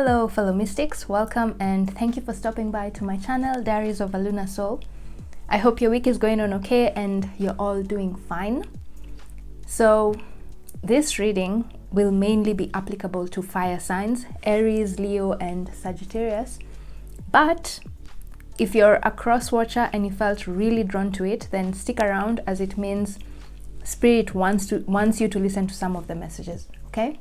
Hello fellow mystics, welcome and thank you for stopping by to my channel, Diaries of a Lunar Soul. I hope your week is going on okay and you're all doing fine. So this reading will mainly be applicable to fire signs, Aries, Leo and Sagittarius. But if you're a cross watcher and you felt really drawn to it, then stick around, as it means Spirit wants you to listen to some of the messages, okay?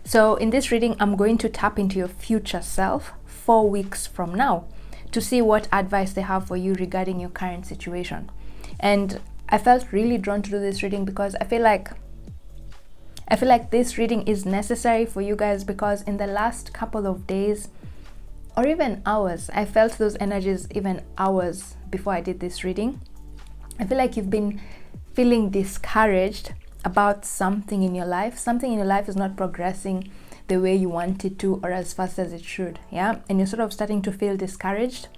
So in this reading, I'm going to tap into your future self 4 weeks from now to see what advice they have for you regarding your current situation. And I felt really drawn to do this reading because I feel like this reading is necessary for you guys, because in the last couple of days or even hours, I felt those energies even hours before I did this reading. I feel like you've been feeling discouraged about something in your life. Something in your life is not progressing the way you want it to or as fast as it should, yeah? And you're sort of starting to feel discouraged.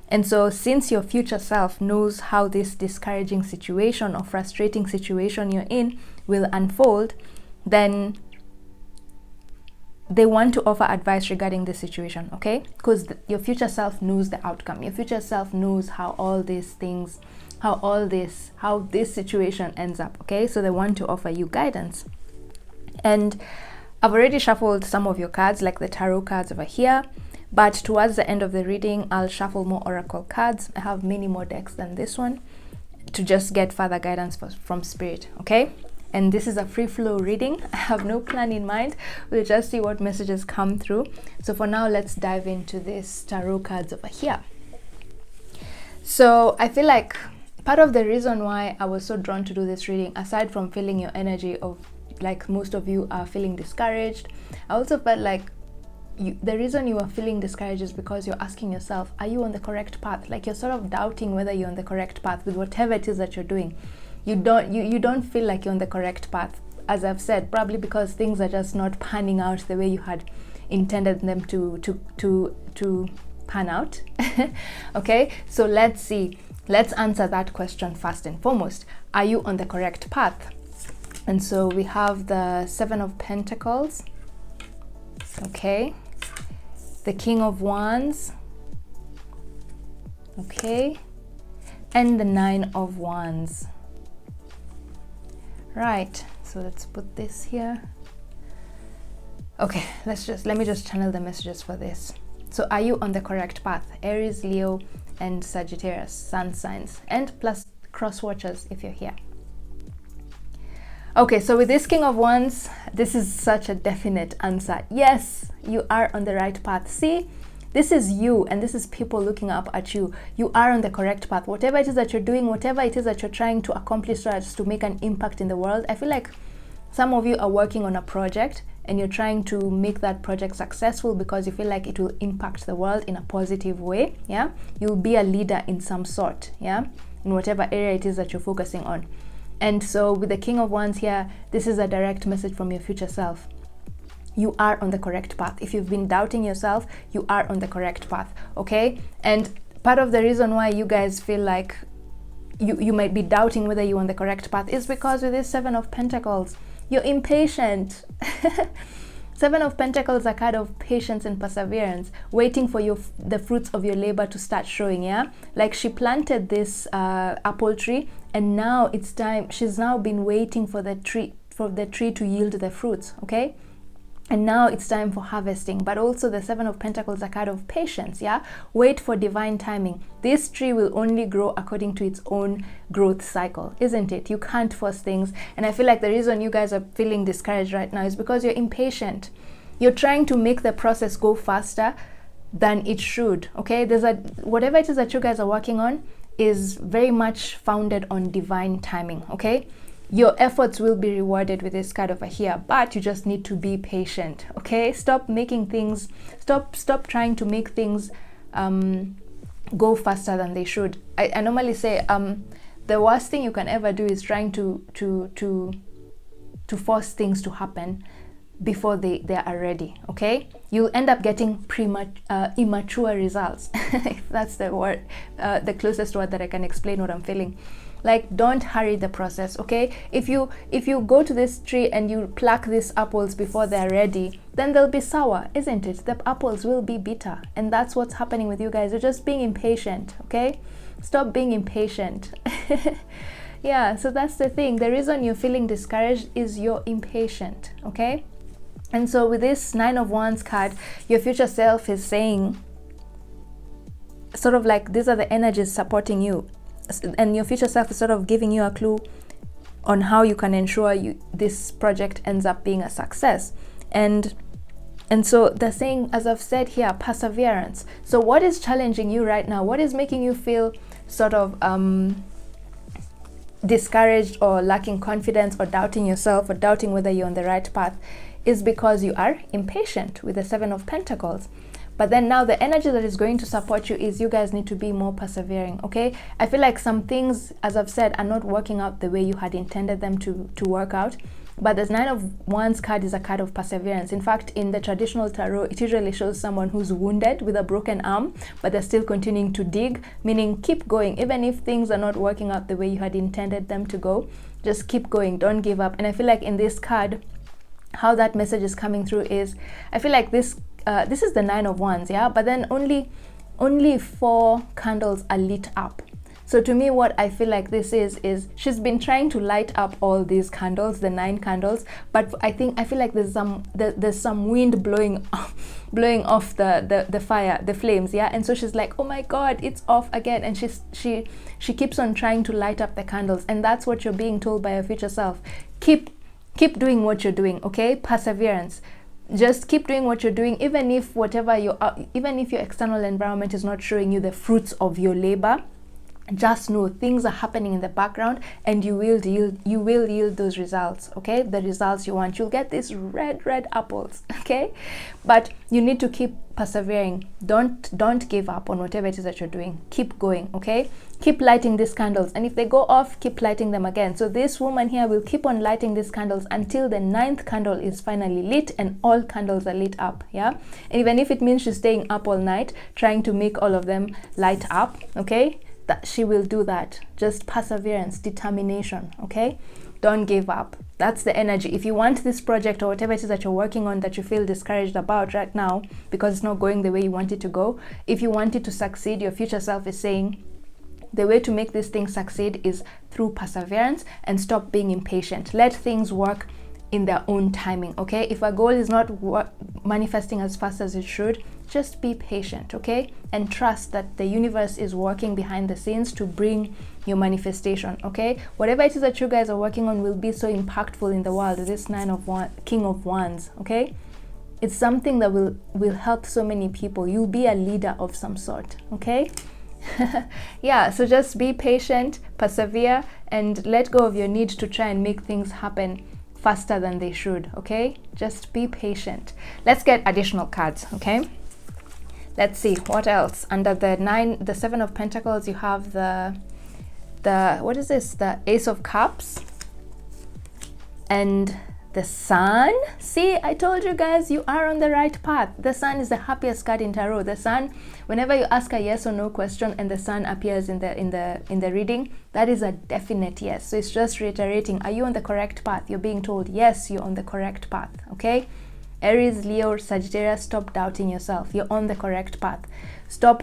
And so since your future self knows how this discouraging situation or frustrating situation you're in will unfold, then they want to offer advice regarding the situation, okay? Because your future self knows the outcome. Your future self knows how this situation ends up, okay? So they want to offer you guidance. And I've already shuffled some of your cards, like the tarot cards over here, but towards the end of the reading, I'll shuffle more oracle cards. I have many more decks than this one to just get further guidance from Spirit, okay? And this is a free flow reading. I have no plan in mind. We'll just see what messages come through. So for now, let's dive into this tarot cards over here. So I feel like part of the reason why I was so drawn to do this reading, aside from feeling your energy of like most of you are feeling discouraged, I also felt like the reason you are feeling discouraged is because you're asking yourself, are you on the correct path? Like you're sort of doubting whether you're on the correct path with whatever it is that you're doing. You don't feel like you're on the correct path, as I've said, probably because things are just not panning out the way you had intended them to pan out. Okay, so let's see. Let's answer that question first and foremost. Are you on the correct path? And so we have the 7 of Pentacles, okay, the King of Wands, okay, and the 9 of Wands. Right, so let's put this here. Okay, let me just channel the messages for this. So are you on the correct path? Aries, Leo, and Sagittarius, sun signs, and plus cross watchers if you're here. Okay, so with this King of Wands, this is such a definite answer. Yes, you are on the right path. See, this is you, and this is people looking up at you. You are on the correct path. Whatever it is that you're doing, whatever it is that you're trying to accomplish so as to make an impact in the world, I feel like some of you are working on a project and you're trying to make that project successful because you feel like it will impact the world in a positive way, yeah? You'll be a leader in some sort, yeah? In whatever area it is that you're focusing on. And so with the King of Wands here, this is a direct message from your future self. You are on the correct path. If you've been doubting yourself, you are on the correct path, okay? And part of the reason why you guys feel like you might be doubting whether you're on the correct path is because with this 7 of Pentacles, you're impatient. 7 of Pentacles are kind of patience and perseverance, waiting for the fruits of your labor to start showing, yeah? Like she planted this apple tree, and now it's time. She's now been waiting for the tree to yield the fruits, okay? And now it's time for harvesting. But also the 7 of Pentacles are kind of patience, yeah? Wait for divine timing. This tree will only grow according to its own growth cycle, isn't it? You can't force things. And I feel like the reason you guys are feeling discouraged right now is because you're impatient. You're trying to make the process go faster than it should, okay? Whatever it is that you guys are working on is very much founded on divine timing, okay? Your efforts will be rewarded with this card over here, but you just need to be patient, okay? Stop making things, stop trying to make things go faster than they should. I normally say the worst thing you can ever do is trying to force things to happen before they are ready, okay? You'll end up getting immature results, if that's the word, the closest word that I can explain what I'm feeling. Like, don't hurry the process, okay? If you go to this tree and you pluck these apples before they're ready, then they'll be sour, isn't it? The apples will be bitter, and that's what's happening with you guys. You're just being impatient, okay? Stop being impatient. Yeah, so that's the thing. The reason you're feeling discouraged is you're impatient, okay? And so with this 9 of Wands card, your future self is saying, sort of like, these are the energies supporting you, and your future self is sort of giving you a clue on how you can ensure this project ends up being a success. And so they're saying, as I've said here, perseverance. So what is challenging you right now? What is making you feel sort of discouraged or lacking confidence or doubting yourself or doubting whether you're on the right path is because you are impatient with the 7 of Pentacles. But then now the energy that is going to support you is you guys need to be more persevering, okay? I feel like some things, as I've said, are not working out the way you had intended them to work out. But this 9 of Wands card is a card of perseverance. In fact, in the traditional tarot, it usually shows someone who's wounded with a broken arm, but they're still continuing to dig, meaning keep going. Even if things are not working out the way you had intended them to go, just keep going, don't give up. And I feel like in this card, how that message is coming through is, I feel like this is the 9 of Wands, yeah? But then only 4 candles are lit up. So to me, what I feel like this is she's been trying to light up all these candles, the 9 candles, but I feel like there's some wind blowing off the fire, the flames, yeah. And so she's like, oh my God, it's off again, and she keeps on trying to light up the candles, and that's what you're being told by your future self. Keep doing what you're doing, okay? Perseverance. Just keep doing what you're doing, even if even if your external environment is not showing you the fruits of your labor. Just know things are happening in the background, and you will yield those results, okay? The results you want. You'll get these red apples, okay? But you need to keep persevering. Don't give up on whatever it is that you're doing. Keep going, okay? Keep lighting these candles, and if they go off, keep lighting them again. So this woman here will keep on lighting these candles until the 9th candle is finally lit and all candles are lit up, yeah? And even if it means she's staying up all night trying to make all of them light up, okay? That she will do that. Just perseverance, determination, okay? Don't give up. That's the energy. If you want this project or whatever it is that you're working on that you feel discouraged about right now because it's not going the way you want it to go, if you want it to succeed, your future self is saying the way to make this thing succeed is through perseverance, and stop being impatient. Let things work in their own timing, okay? If a goal is not manifesting as fast as it should, just be patient, okay? And trust that the universe is working behind the scenes to bring your manifestation, okay? Whatever it is that you guys are working on will be so impactful in the world. This King of Wands, okay? It's something that will help so many people. You'll be a leader of some sort, okay? Yeah, so just be patient, persevere, and let go of your need to try and make things happen faster than they should, okay? Just be patient. Let's get additional cards, okay? Let's see what else. Under the 7 of Pentacles, you have the what is this? The Ace of Cups and the Sun. See, I told you guys, you are on the right path. The Sun is the happiest card in tarot. The Sun, whenever you ask a yes or no question and the Sun appears in the reading, that is a definite yes. So it's just reiterating, are you on the correct path? You're being told yes, you're on the correct path, okay? Aries, Leo, Sagittarius, stop doubting yourself. You're on the correct path. Stop.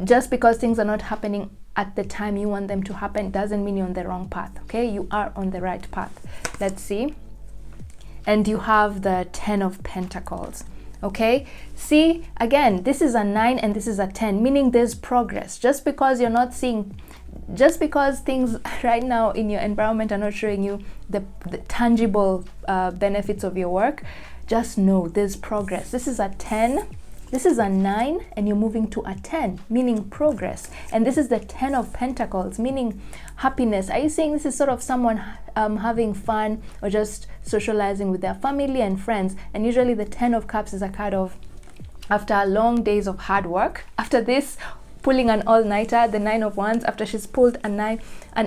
Just because things are not happening at the time you want them to happen doesn't mean you're on the wrong path, okay? You are on the right path. Let's see. And you have the 10 of Pentacles, okay? See, again, this is a 9 and this is a 10, meaning there's progress. Just because you're not seeing, just because things right now in your environment are not showing you the tangible benefits of your work, just know there's progress. This is a 10, this is a 9, and you're moving to a 10, meaning progress. And this is the 10 of Pentacles, meaning happiness. Are you saying this is sort of someone having fun or just socializing with their family and friends? And usually the 10 of Cups is a card of, after long days of hard work, after this pulling an all-nighter, the 9 of Wands, after she's pulled an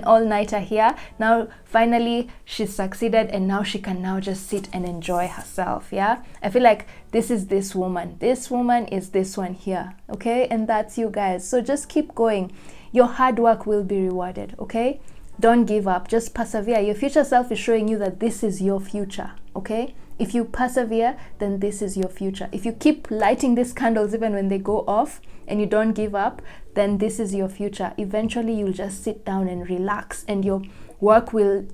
all-nighter here, now finally she's succeeded, and now she can now just sit and enjoy herself. Yeah, I feel like this is this woman is this one here, okay? And that's you guys. So just keep going. Your hard work will be rewarded, okay? Don't give up, just persevere. Your future self is showing you that this is your future, okay? If you persevere, then this is your future. If you keep lighting these candles even when they go off and you don't give up, then this is your future. Eventually you'll just sit down and relax, and your work will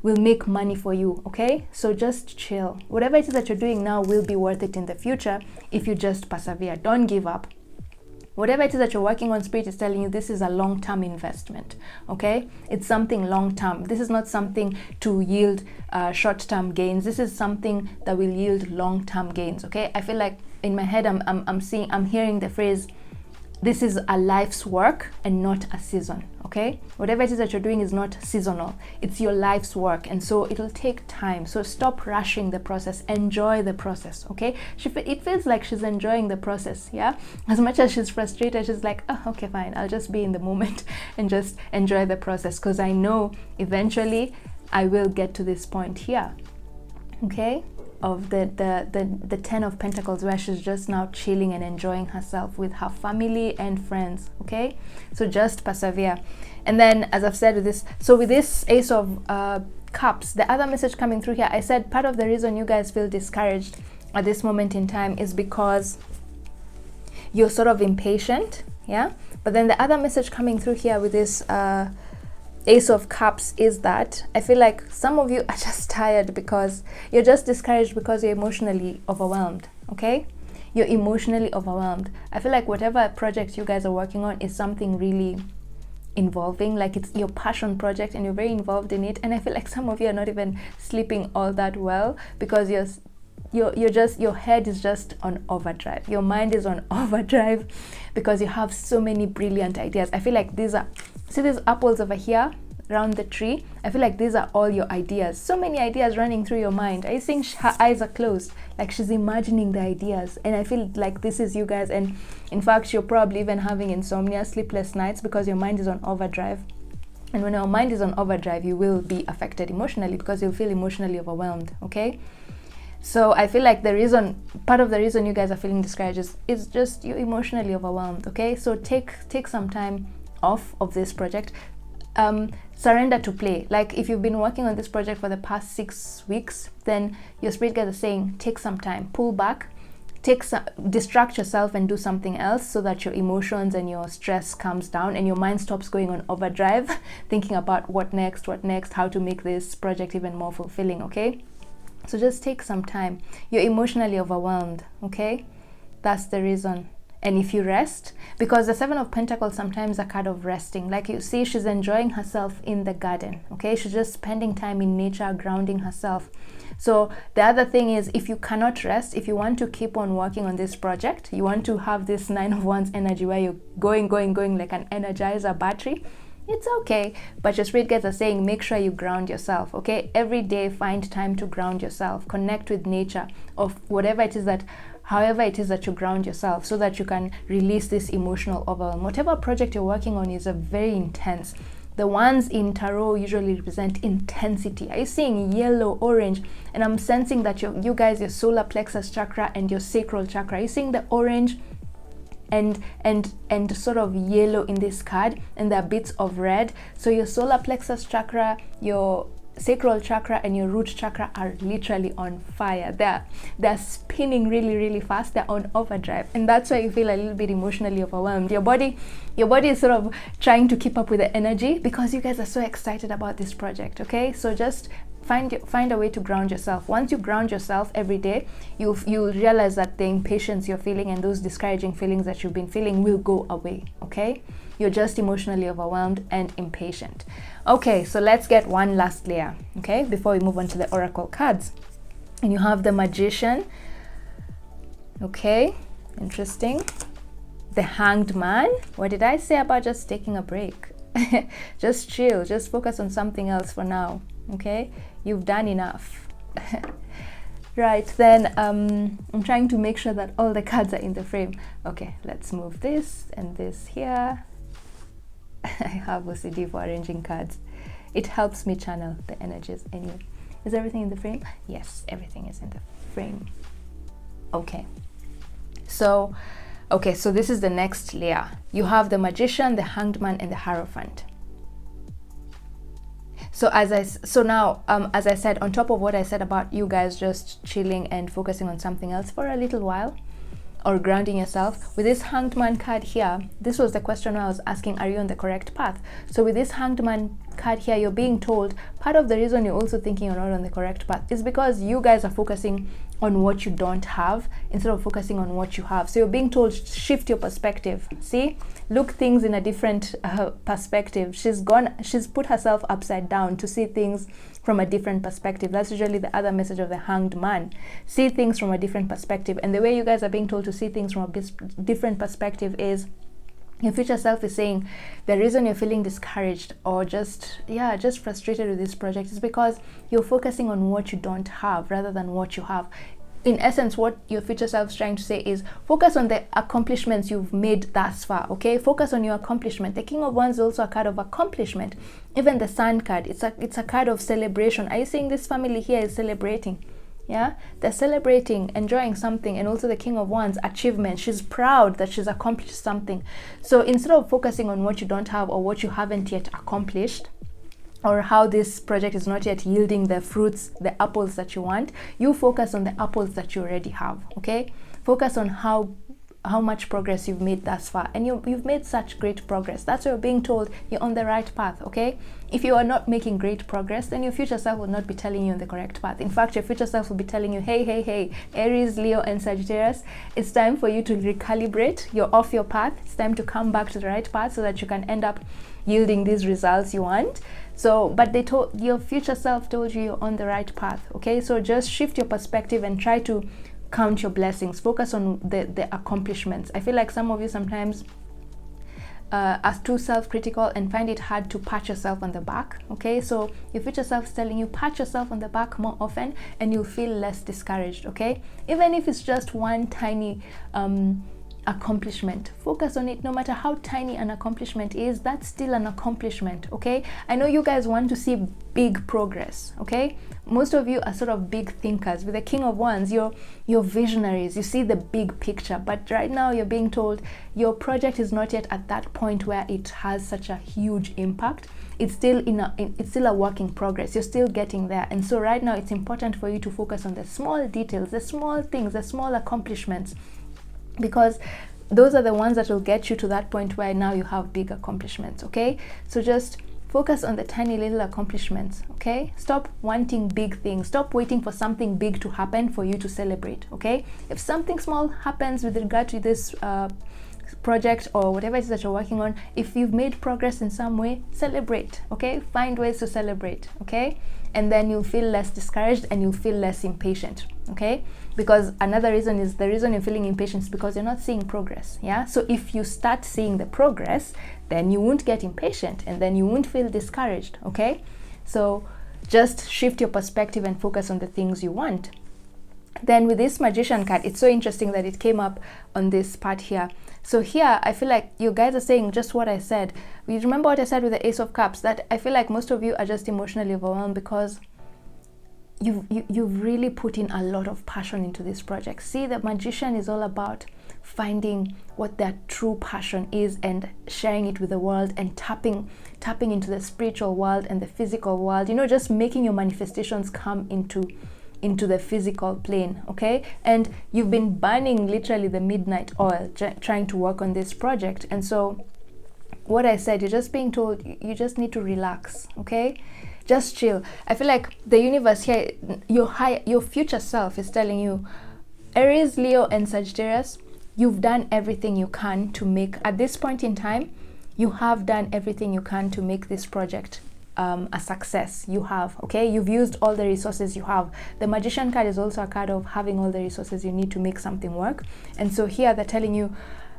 make money for you, okay? So just chill. Whatever it is that you're doing now will be worth it in the future if you just persevere. Don't give up. Whatever it is that you're working on, Spirit is telling you this is a long-term investment, okay? It's something long-term. This is not something to yield short-term gains. This is something that will yield long-term gains, okay? I feel like in my head, I'm hearing the phrase, this is a life's work and not a season, okay? Whatever it is that you're doing is not seasonal. It's your life's work, and so it'll take time. So stop rushing the process. Enjoy the process, okay? It feels like she's enjoying the process, yeah? As much as she's frustrated, she's like, oh, okay, fine. I'll just be in the moment and just enjoy the process, because I know eventually I will get to this point here, okay? Of the 10 of Pentacles, where she's just now chilling and enjoying herself with her family and friends, okay? So just persevere. And then, as I've said, with this Ace of Cups, the other message coming through here, I said part of the reason you guys feel discouraged at this moment in time is because you're sort of impatient, yeah? But then the other message coming through here with this Ace of Cups is that I feel like some of you are just tired because you're just discouraged because you're emotionally overwhelmed, okay? You're emotionally overwhelmed. I feel like whatever project you guys are working on is something really involving, like it's your passion project and you're very involved in it. And I feel like some of you are not even sleeping all that well because your head is just on overdrive. Your mind is on overdrive because you have so many brilliant ideas. I feel like see these apples over here around the tree? I feel like these are all your ideas. So many ideas running through your mind. Are you seeing her eyes are closed? Like she's imagining the ideas. And I feel like this is you guys. And in fact, you're probably even having insomnia, sleepless nights, because your mind is on overdrive. And when your mind is on overdrive, you will be affected emotionally because you'll feel emotionally overwhelmed, okay? So I feel like part of the reason you guys are feeling discouraged is just you're emotionally overwhelmed, okay? So take some time off of this project. Surrender to play. Like if you've been working on this project for the past 6 weeks, then your spirit guides are saying take some time, pull back, distract yourself and do something else so that your emotions and your stress calms down and your mind stops going on overdrive thinking about what next, how to make this project even more fulfilling, okay? So just take some time. You're emotionally overwhelmed, okay? That's the reason. And if you rest, because the 7 of Pentacles sometimes a card of resting. Like you see, she's enjoying herself in the garden, okay? She's just spending time in nature, grounding herself. So the other thing is, if you cannot rest, if you want to keep on working on this project, you want to have this 9 of Wands energy where you're going like an energizer battery, it's okay. But your spirit guides are saying make sure you ground yourself, okay? Every day find time to ground yourself, connect with nature, of however it is that you ground yourself, so that you can release this emotional overwhelm. Whatever project you're working on is a very intense. The ones in tarot usually represent intensity. Are you seeing yellow, orange? And I'm sensing that you guys, your solar plexus chakra and your sacral chakra, are you seeing the orange and sort of yellow in this card, and there are bits of red? So your solar plexus chakra, your sacral chakra and your root chakra are literally on fire. They're spinning really fast. They're on overdrive, and that's why you feel a little bit emotionally overwhelmed. Your body is sort of trying to keep up with the energy because you guys are so excited about this project, okay? So just find a way to ground yourself. Once you ground yourself every day, you'll realize that the impatience you're feeling and those discouraging feelings that you've been feeling will go away, okay? You're just emotionally overwhelmed and impatient. Okay, so let's get one last layer, okay, before we move on to the oracle cards. And you have the Magician, okay, interesting. The Hanged Man. What did I say about just taking a break? Just chill, just focus on something else for now, okay? You've done enough. Right, then I'm trying to make sure that all the cards are in the frame. Okay, let's move this and this here. I have OCD for arranging cards. It helps me channel the energies anyway. Is everything in the frame? Yes, everything is in the frame. Okay. So this is the next layer. You have the Magician, the Hanged Man, and the Hierophant. So as I said, on top of what I said about you guys just chilling and focusing on something else for a little while, or grounding yourself, with this Hanged Man card here, this was the question I was asking, are you on the correct path? So with this Hanged Man card here, you're being told part of the reason you're also thinking you're not on the correct path is because you guys are focusing on what you don't have instead of focusing on what you have. So you're being told, shift your perspective. See, look things in a different perspective. She's put herself upside down to see things from a different perspective. That's usually the other message of the Hanged Man. See things from a different perspective. And the way you guys are being told to see things from a different perspective is, your future self is saying the reason you're feeling discouraged or just frustrated with this project is because you're focusing on what you don't have rather than what you have. In essence, what your future self is trying to say is focus on the accomplishments you've made thus far, okay? Focus on your accomplishment. The King of Wands is also a card of accomplishment. Even the Sun card, it's a card of celebration. Are you seeing this family here is celebrating? Yeah, they're celebrating, enjoying something. And also the King of Wands, achievement. She's proud that she's accomplished something. So instead of focusing on what you don't have or what you haven't yet accomplished, or how this project is not yet yielding the fruits, the apples that you want, you focus on the apples that you already have, okay? Focus on how much progress you've made thus far, and you've made such great progress. That's why you're being told you're on the right path, okay? If you are not making great progress, then your future self will not be telling you on the correct path. In fact, your future self will be telling you, hey, Aries, Leo, and Sagittarius, it's time for you to recalibrate. You're off your path. It's time to come back to the right path so that you can end up yielding these results you want. So, but your future self told you you're on the right path, okay? So just shift your perspective and try to count your blessings. Focus on the accomplishments. I feel like some of you sometimes are too self-critical and find it hard to pat yourself on the back, okay? So your future self is telling you, pat yourself on the back more often and you'll feel less discouraged, okay? Even if it's just one tiny accomplishment, focus on it. No matter how tiny an accomplishment is, that's still an accomplishment, okay? I know you guys want to see big progress, okay? Most of you are sort of big thinkers. With the King of Wands, you're visionaries. You see the big picture, but right now you're being told your project is not yet at that point where it has such a huge impact. It's still it's still a work in progress. You're still getting there. And so right now it's important for you to focus on the small details, the small things, the small accomplishments, because those are the ones that will get you to that point where now you have big accomplishments, okay? So just focus on the tiny little accomplishments, okay? Stop wanting big things. Stop waiting for something big to happen for you to celebrate, okay? If something small happens with regard to this project or whatever it is that you're working on, if you've made progress in some way, celebrate, okay? Find ways to celebrate, okay? And then you'll feel less discouraged and you'll feel less impatient, okay? Because another reason is, the reason you're feeling impatient is because you're not seeing progress, yeah? So if you start seeing the progress, then you won't get impatient and then you won't feel discouraged, okay? So just shift your perspective and focus on the things you want. Then with this Magician card, it's so interesting that it came up on this part here. So here, I feel like you guys are saying just what I said. You remember what I said with the Ace of Cups, that I feel like most of you are just emotionally overwhelmed because you've really put in a lot of passion into this project. See, the Magician is all about finding what that true passion is and sharing it with the world and tapping into the spiritual world and the physical world, you know, just making your manifestations come into the physical plane, okay? And you've been burning literally the midnight oil trying to work on this project. And so what I said, you're just being told you just need to relax, okay? Just chill. I feel like the universe here, your future self is telling you, Aries, Leo, and Sagittarius, you've done everything you can to make, at this point in time, you have done everything you can to make this project a success. You have, okay? You've used all the resources you have. The Magician card is also a card of having all the resources you need to make something work. And so here they're telling you,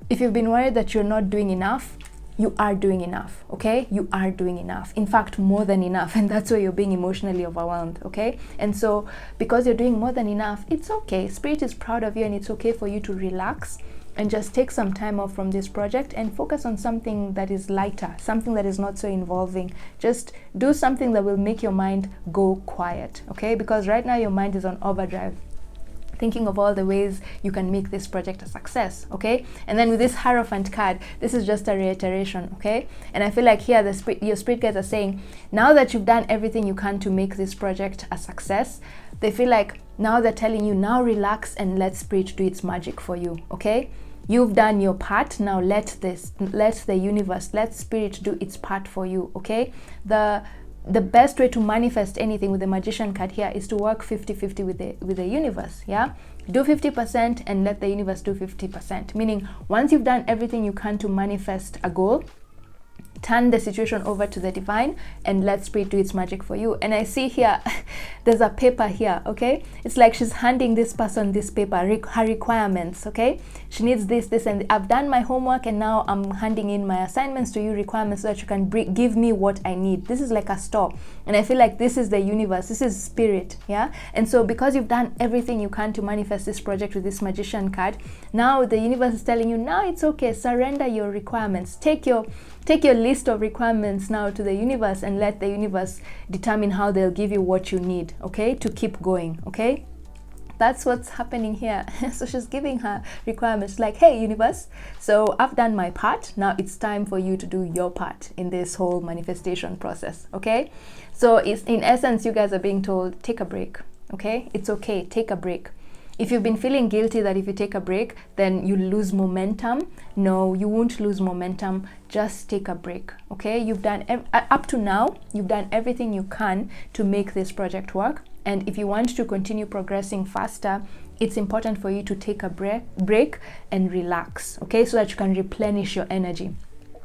if you've been worried that you're not doing enough, you are doing enough, okay? You are doing enough. In fact, more than enough. And that's why you're being emotionally overwhelmed, okay? And so because you're doing more than enough, it's okay. Spirit is proud of you, and it's okay for you to relax and just take some time off from this project and focus on something that is lighter, something that is not so involving. Just do something that will make your mind go quiet, okay? Because right now your mind is on overdrive, thinking of all the ways you can make this project a success, okay? And then with this Hierophant card, this is just a reiteration, okay? And I feel like here your spirit guides are saying, now that you've done everything you can to make this project a success, they feel like now they're telling you, now relax and let spirit do its magic for you, okay? You've done your part, now let the universe, let spirit do its part for you, okay? The best way to manifest anything with the Magician card here is to work 50-50 with the universe, yeah? Do 50% and let the universe do 50%. Meaning, once you've done everything you can to manifest a goal, turn the situation over to the divine and let spirit do its magic for you. And I see here, there's a paper here, okay? It's like she's handing this person this paper, her requirements, okay? She needs this, and I've done my homework, and now I'm handing in my assignments to you, requirements, so that you can give me what I need. This is like a store. And I feel like this is the universe, this is spirit, yeah? And so because you've done everything you can to manifest this project with this Magician card, now the universe is telling you, now it's okay, surrender your requirements. Take your list of requirements now to the universe and let the universe determine how they'll give you what you need, okay, to keep going, okay? That's what's happening here. So she's giving her requirements like, hey, universe, so I've done my part. Now it's time for you to do your part in this whole manifestation process, okay? So it's, in essence, you guys are being told, take a break, okay? It's okay, take a break. If you've been feeling guilty that if you take a break, then you lose momentum, no, you won't lose momentum. Just take a break, okay? You've done, up to now, you've done everything you can to make this project work. And if you want to continue progressing faster, it's important for you to take a break and relax, okay? So that you can replenish your energy.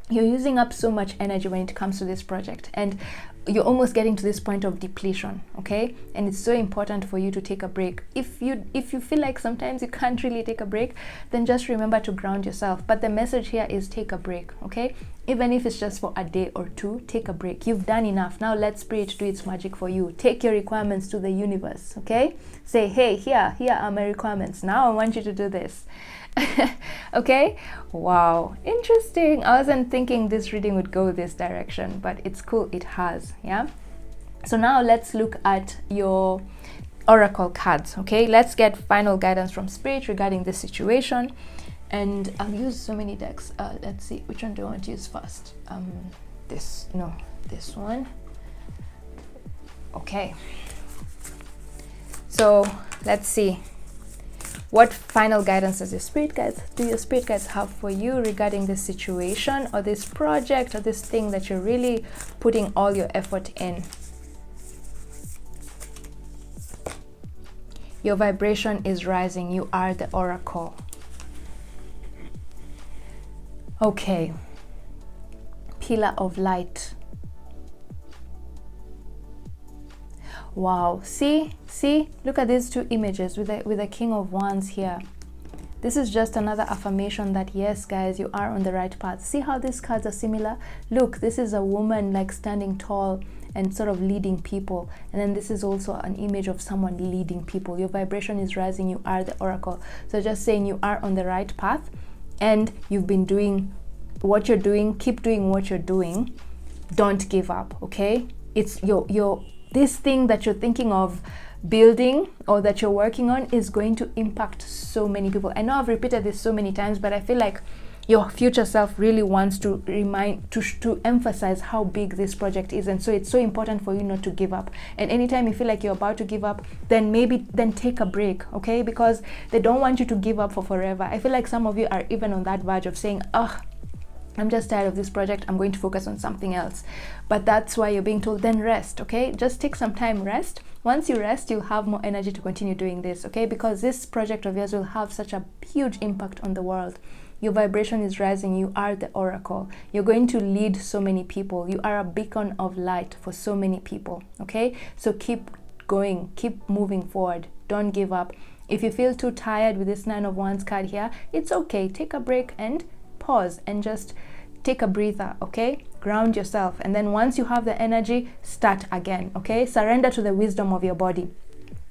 You're using up so much energy when it comes to this project, and you're almost getting to this point of depletion, okay? And it's so important for you to take a break. If you feel like sometimes you can't really take a break, then just remember to ground yourself. But the message here is take a break, okay? Even if it's just for a day or two, take a break. You've done enough. Now let spirit do its magic for you. Take your requirements to the universe, okay? Say, hey, here are my requirements. Now I want you to do this. Okay, wow, interesting. I wasn't thinking this reading would go this direction, but it's cool, it has, yeah? So now let's look at your oracle cards, okay? Let's get final guidance from spirit regarding this situation. And I'll use so many decks. Let's see, which one do I want to use first? This one. Okay, so let's see. What final guidance do your spirit guides have for you regarding this situation or this project or this thing that you're really putting all your effort in? Your vibration is rising. You are the oracle. Okay. Pillar of light. Wow, see, look at these two images with the King of Wands here. This is just another affirmation that yes, guys, you are on the right path. See how these cards are similar? Look, this is a woman like standing tall and sort of leading people, and then this is also an image of someone leading people. Your vibration is rising. You are the oracle. So just saying you are on the right path, and you've been doing what you're doing. Keep doing what you're doing. Don't give up, okay? It's your this thing that you're thinking of building or that you're working on is going to impact so many people. I know I've repeated this so many times, but I feel like your future self really wants to to emphasize how big this project is. And so it's so important for you not to give up. And anytime you feel like you're about to give up, then take a break, okay? Because they don't want you to give up for forever. I feel like some of you are even on that verge of saying, I'm just tired of this project, I'm going to focus on something else. But that's why you're being told, then rest, okay? Just take some time, rest. Once you rest, you'll have more energy to continue doing this, okay? Because this project of yours will have such a huge impact on the world. Your vibration is rising. You are the oracle. You're going to lead so many people. You are a beacon of light for so many people, okay? So keep going, keep moving forward. Don't give up. If you feel too tired with this Nine of Wands card here, it's okay. Take a break and pause and just take a breather, okay? Ground yourself. And then once you have the energy, start again, okay? Surrender to the wisdom of your body.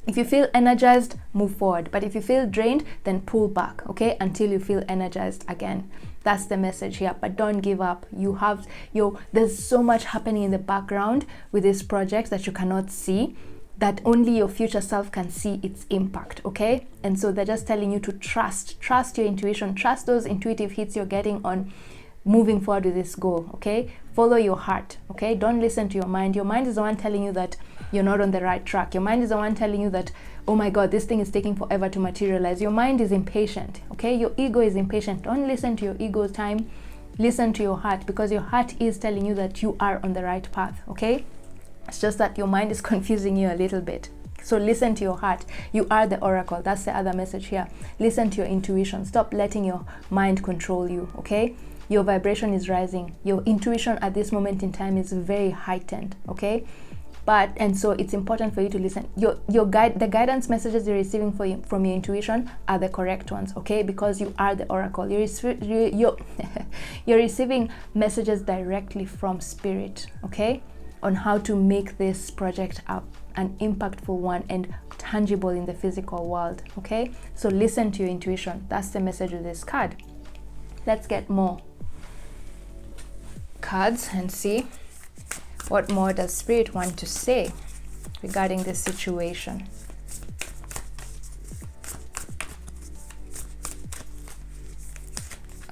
If you feel energized, move forward. But if you feel drained, then pull back, okay? Until you feel energized again. That's the message here. But don't give up. There's so much happening in the background with this project that you cannot see, that only your future self can see its impact, okay? And so they're just telling you to trust your intuition, trust those intuitive hits you're getting on moving forward with this goal, okay? Follow your heart, okay? Don't listen to your mind. Your mind is the one telling you that you're not on the right track. Your mind is the one telling you that, oh my God, this thing is taking forever to materialize. Your mind is impatient, okay? Your ego is impatient. Don't listen to your ego's time. Listen to your heart, because your heart is telling you that you are on the right path, okay? It's just that your mind is confusing you a little bit. So listen to your heart. You are the oracle. That's the other message here. Listen to your intuition. Stop letting your mind control you, okay? Your vibration is rising. Your intuition at this moment in time is very heightened, okay? And so it's important for you to listen. The guidance messages you're receiving from your intuition are the correct ones, okay? Because you are the oracle. You're receiving messages directly from spirit, okay? On how to make this project an impactful one and tangible in the physical world, okay? So listen to your intuition. That's the message of this card. Let's get more cards and see what more does spirit want to say regarding this situation.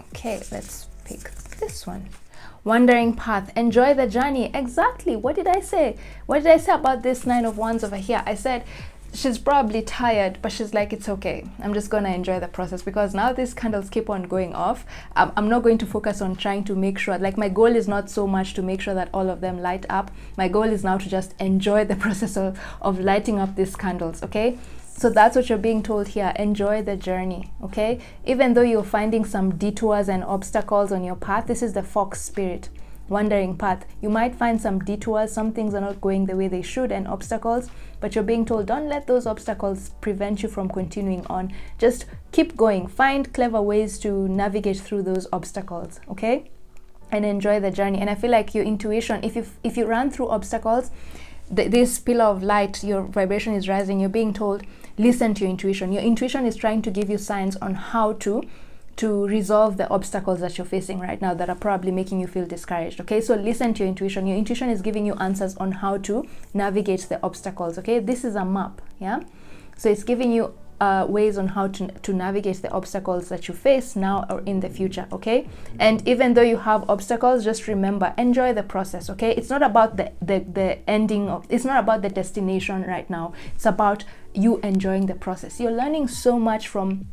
Okay, let's pick this one. Wandering path, enjoy the journey. Exactly. What did I say? What did I say about this Nine of Wands over here? I said she's probably tired, but she's like, it's okay. I'm just gonna enjoy the process, because now these candles keep on going off. I'm not going to focus on trying to make sure, like, my goal is not so much to make sure that all of them light up. My goal is now to just enjoy the process of lighting up these candles, okay? So that's what you're being told here. Enjoy the journey, okay? Even though you're finding some detours and obstacles on your path, this is the fox spirit. Wandering path, you might find some detours, some things are not going the way they should, and obstacles, but you're being told, don't let those obstacles prevent you from continuing on. Just keep going. Find clever ways to navigate through those obstacles, okay? And enjoy the journey. And I feel like your intuition, if you run through obstacles, this pillar of light, your vibration is rising, you're being told, listen to your intuition. Your intuition is trying to give you signs on how to resolve the obstacles that you're facing right now that are probably making you feel discouraged, okay? So listen to your intuition. Your intuition is giving you answers on how to navigate the obstacles, okay? This is a map, yeah? So it's giving you ways on how to navigate the obstacles that you face now or in the future, okay? And even though you have obstacles, just remember, enjoy the process, okay? It's not about the ending of, it's not about the destination right now. It's about you enjoying the process. You're learning so much from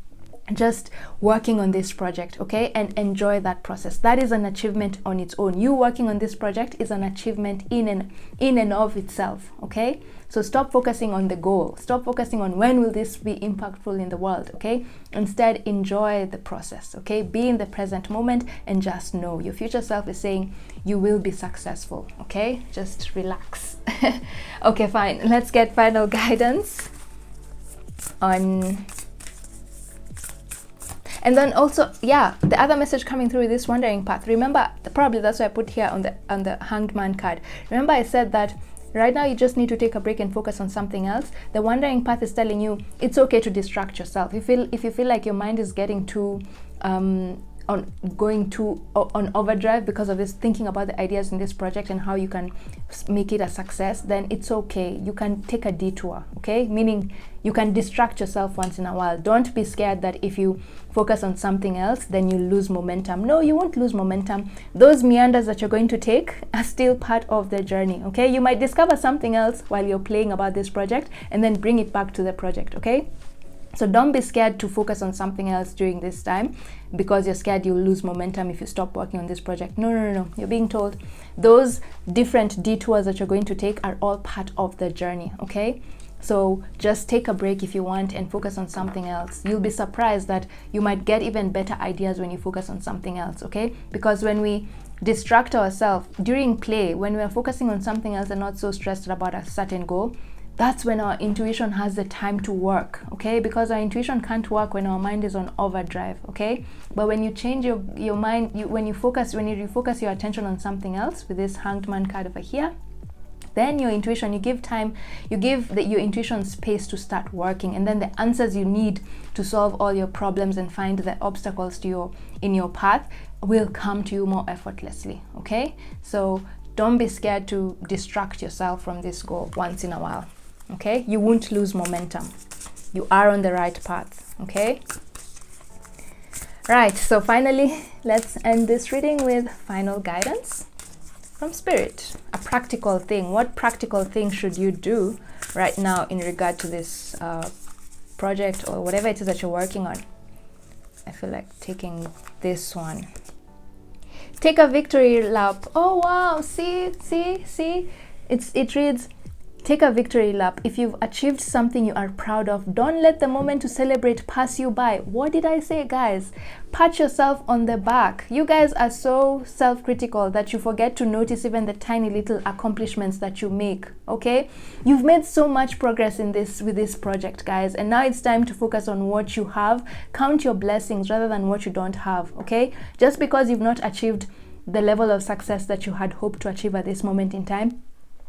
just working on this project, okay? And enjoy that process. That is an achievement on its own. You working on this project is an achievement in and of itself, okay? So stop focusing on the goal. Stop focusing on when will this be impactful in the world, okay? Instead, enjoy the process, okay? Be in the present moment and just know your future self is saying you will be successful, okay? Just relax. Okay, fine. Let's get final guidance on... And then also, yeah, the other message coming through this wandering path. Remember, probably that's why I put here on the Hanged Man card. Remember, I said that right now you just need to take a break and focus on something else. The wandering path is telling you it's okay to distract yourself. If you feel like your mind is getting too on overdrive because of this, thinking about the ideas in this project and how you can make it a success, then it's okay. You can take a detour, okay? Meaning you can distract yourself once in a while. Don't be scared that if you focus on something else, then you lose momentum. No, you won't lose momentum. Those meanders that you're going to take are still part of the journey, okay? You might discover something else while you're playing about this project and then bring it back to the project, okay? So don't be scared to focus on something else during this time because you're scared you'll lose momentum if you stop working on this project. No. You're being told those different detours that you're going to take are all part of the journey, okay? So just take a break if you want and focus on something else. You'll be surprised that you might get even better ideas when you focus on something else, okay? Because when we distract ourselves during play, when we are focusing on something else and not so stressed about a certain goal, that's when our intuition has the time to work, okay? Because our intuition can't work when our mind is on overdrive, okay? But when you change your mind, when you refocus your attention on something else, with this Hanged Man card over here, then your intuition, you give your intuition space to start working, and then the answers you need to solve all your problems and find the obstacles in your path will come to you more effortlessly, okay? So don't be scared to distract yourself from this goal once in a while, okay? You won't lose momentum. You are on the right path, okay? Right, so finally, let's end this reading with final guidance from Spirit. A practical thing. What practical thing should you do right now in regard to this project or whatever it is that you're working on? I feel like taking this one. Take a victory lap. Oh wow, see, it reads, take a victory lap. If you've achieved something you are proud of, don't let the moment to celebrate pass you by. What did I say, guys? Pat yourself on the back. You guys are so self-critical that you forget to notice even the tiny little accomplishments that you make, okay? You've made so much progress with this project, guys, and now it's time to focus on what you have. Count your blessings rather than what you don't have, okay? Just because you've not achieved the level of success that you had hoped to achieve at this moment in time,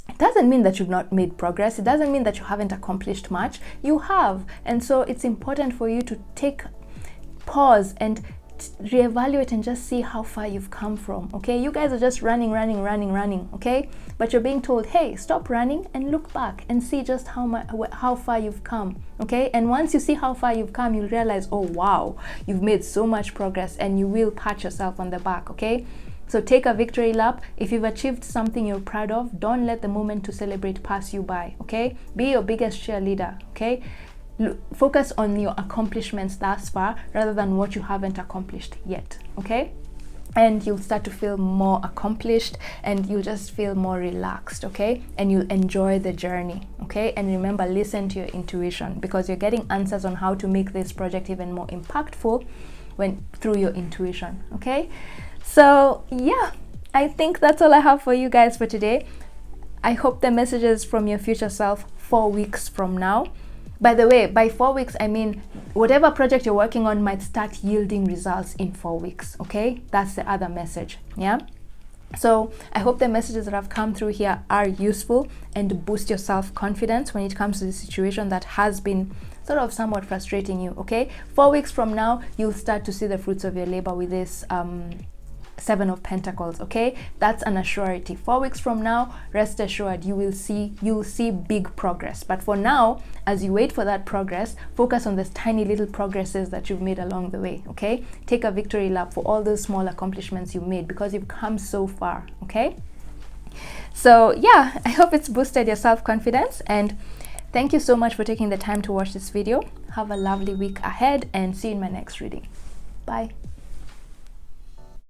it doesn't mean that you've not made progress. It doesn't mean that you haven't accomplished much. You have. And so it's important for you to take pause and reevaluate and just see how far you've come from, okay? You guys are just running, okay? But you're being told, hey, stop running and look back and see just how far you've come, okay? And once you see how far you've come, you'll realize, oh wow, you've made so much progress, and you will pat yourself on the back, okay? So take a victory lap. If you've achieved something you're proud of, don't let the moment to celebrate pass you by, okay? Be your biggest cheerleader, okay? Focus on your accomplishments thus far rather than what you haven't accomplished yet, okay? And you'll start to feel more accomplished, and you'll just feel more relaxed, okay? And you'll enjoy the journey, okay? And remember, listen to your intuition, because you're getting answers on how to make this project even more impactful through your intuition, okay? So yeah, I think that's all I have for you guys for today. I hope the messages from your future self 4 weeks from now. By the way, by 4 weeks, I mean whatever project you're working on might start yielding results in 4 weeks, okay? That's the other message, yeah? So I hope the messages that have come through here are useful and boost your self-confidence when it comes to the situation that has been sort of somewhat frustrating you, okay? 4 weeks from now, you'll start to see the fruits of your labor with this Seven of Pentacles, okay? That's an assurity. 4 weeks from now, rest assured, you'll see big progress. But for now, as you wait for that progress, focus on the tiny little progresses that you've made along the way, okay? Take a victory lap for all those small accomplishments you made, because you've come so far, okay? So yeah, I hope it's boosted your self-confidence, and thank you so much for taking the time to watch this video. Have a lovely week ahead, and see you in my next reading. Bye.